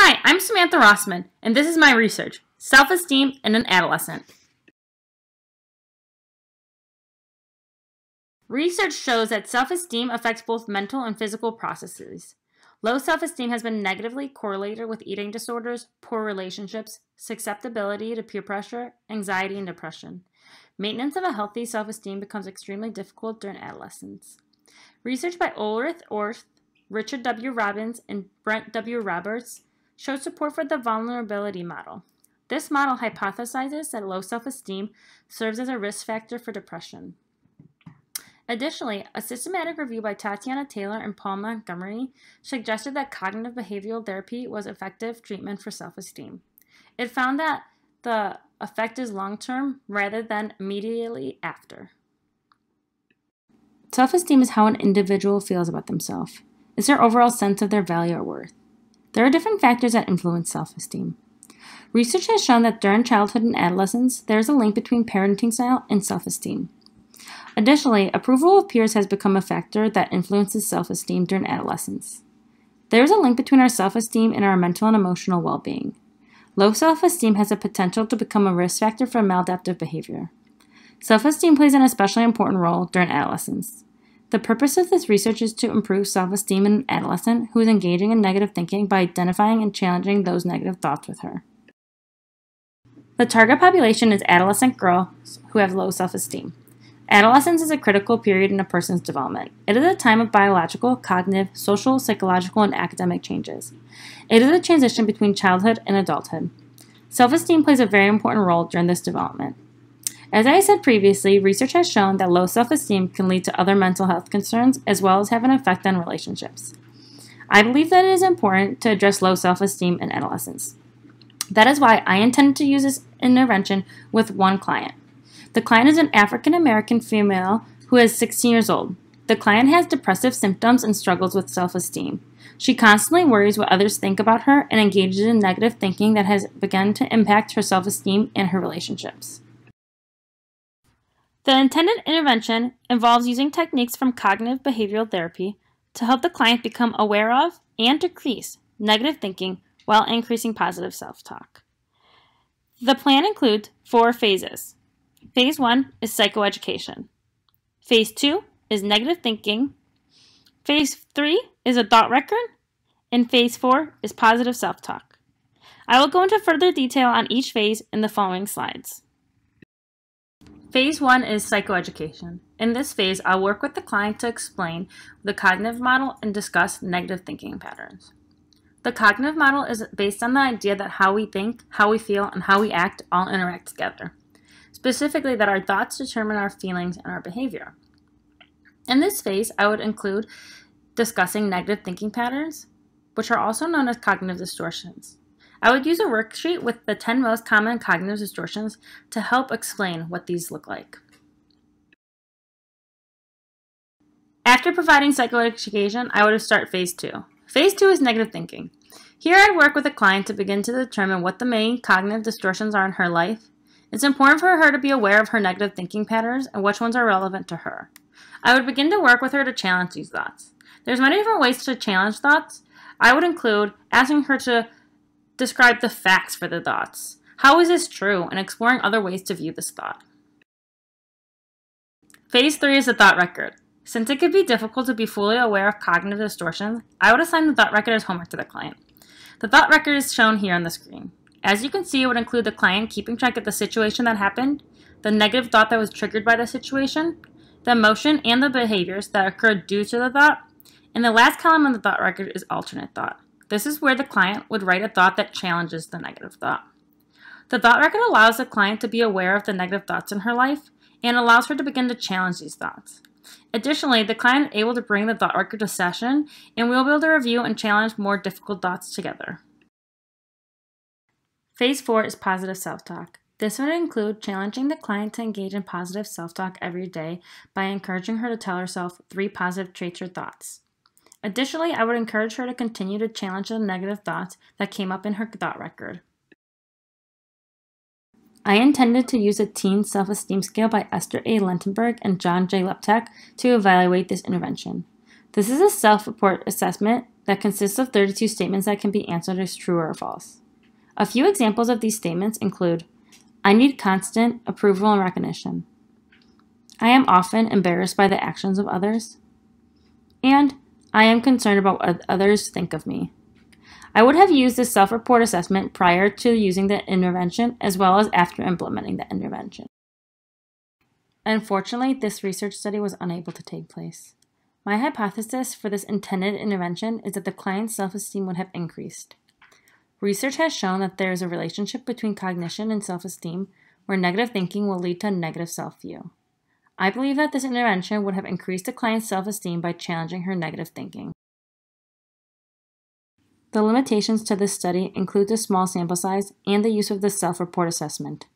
Hi, I'm Samantha Rossman, and this is my research, Self-Esteem in an Adolescent. Research shows that self-esteem affects both mental and physical processes. Low self-esteem has been negatively correlated with eating disorders, poor relationships, susceptibility to peer pressure, anxiety, and depression. Maintenance of a healthy self-esteem becomes extremely difficult during adolescence. Research by Ulrich Orth, Richard W. Robbins, and Brent W. Roberts shows support for the vulnerability model. This model hypothesizes that low self-esteem serves as a risk factor for depression. Additionally, a systematic review by Tatiana Taylor and Paul Montgomery suggested that cognitive behavioral therapy was effective treatment for self-esteem. It found that the effect is long-term rather than immediately after. Self-esteem is how an individual feels about themselves. It's their overall sense of their value or worth. There are different factors that influence self-esteem. Research has shown that during childhood and adolescence, there is a link between parenting style and self-esteem. Additionally, approval of peers has become a factor that influences self-esteem during adolescence. There is a link between our self-esteem and our mental and emotional well-being. Low self-esteem has the potential to become a risk factor for maladaptive behavior. Self-esteem plays an especially important role during adolescence. The purpose of this research is to improve self-esteem in an adolescent who is engaging in negative thinking by identifying and challenging those negative thoughts with her. The target population is adolescent girls who have low self-esteem. Adolescence is a critical period in a person's development. It is a time of biological, cognitive, social, psychological, and academic changes. It is a transition between childhood and adulthood. Self-esteem plays a very important role during this development. As I said previously, research has shown that low self-esteem can lead to other mental health concerns as well as have an effect on relationships. I believe that it is important to address low self-esteem in adolescence. That is why I intended to use this intervention with one client. The client is an African American female who is 16 years old. The client has depressive symptoms and struggles with self-esteem. She constantly worries what others think about her and engages in negative thinking that has begun to impact her self-esteem and her relationships. The intended intervention involves using techniques from cognitive behavioral therapy to help the client become aware of and decrease negative thinking while increasing positive self-talk. The plan includes 4 phases. Phase 1 is psychoeducation. Phase 2 is negative thinking. Phase 3 is a thought record. And Phase 4 is positive self-talk. I will go into further detail on each phase in the following slides. Phase 1 is psychoeducation. In this phase, I'll work with the client to explain the cognitive model and discuss negative thinking patterns. The cognitive model is based on the idea that how we think, how we feel, and how we act all interact together. Specifically, that our thoughts determine our feelings and our behavior. In this phase, I would include discussing negative thinking patterns, which are also known as cognitive distortions. I would use a worksheet with the 10 most common cognitive distortions to help explain what these look like. After providing psychoeducation, I would start Phase 2. Phase 2 is negative thinking. Here I'd work with a client to begin to determine what the main cognitive distortions are in her life. It's important for her to be aware of her negative thinking patterns and which ones are relevant to her. I would begin to work with her to challenge these thoughts. There's many different ways to challenge thoughts. I would include asking her to describe the facts for the thoughts. How is this true? And exploring other ways to view this thought. Phase 3 is the thought record. Since it could be difficult to be fully aware of cognitive distortions, I would assign the thought record as homework to the client. The thought record is shown here on the screen. As you can see, it would include the client keeping track of the situation that happened, the negative thought that was triggered by the situation, the emotion and the behaviors that occurred due to the thought, and the last column on the thought record is alternate thought. This is where the client would write a thought that challenges the negative thought. The thought record allows the client to be aware of the negative thoughts in her life and allows her to begin to challenge these thoughts. Additionally, the client is able to bring the thought record to session and we'll be able to review and challenge more difficult thoughts together. Phase 4 is positive self-talk. This would include challenging the client to engage in positive self-talk every day by encouraging her to tell herself 3 positive traits or thoughts. Additionally, I would encourage her to continue to challenge the negative thoughts that came up in her thought record. I intended to use a teen self-esteem scale by Esther A. Lentenberg and John J. Leptek to evaluate this intervention. This is a self-report assessment that consists of 32 statements that can be answered as true or false. A few examples of these statements include, I need constant approval and recognition. I am often embarrassed by the actions of others. And I am concerned about what others think of me. I would have used this self-report assessment prior to using the intervention as well as after implementing the intervention. Unfortunately, this research study was unable to take place. My hypothesis for this intended intervention is that the client's self-esteem would have increased. Research has shown that there is a relationship between cognition and self-esteem where negative thinking will lead to a negative self-view. I believe that this intervention would have increased the client's self-esteem by challenging her negative thinking. The limitations to this study include a small sample size and the use of the self-report assessment.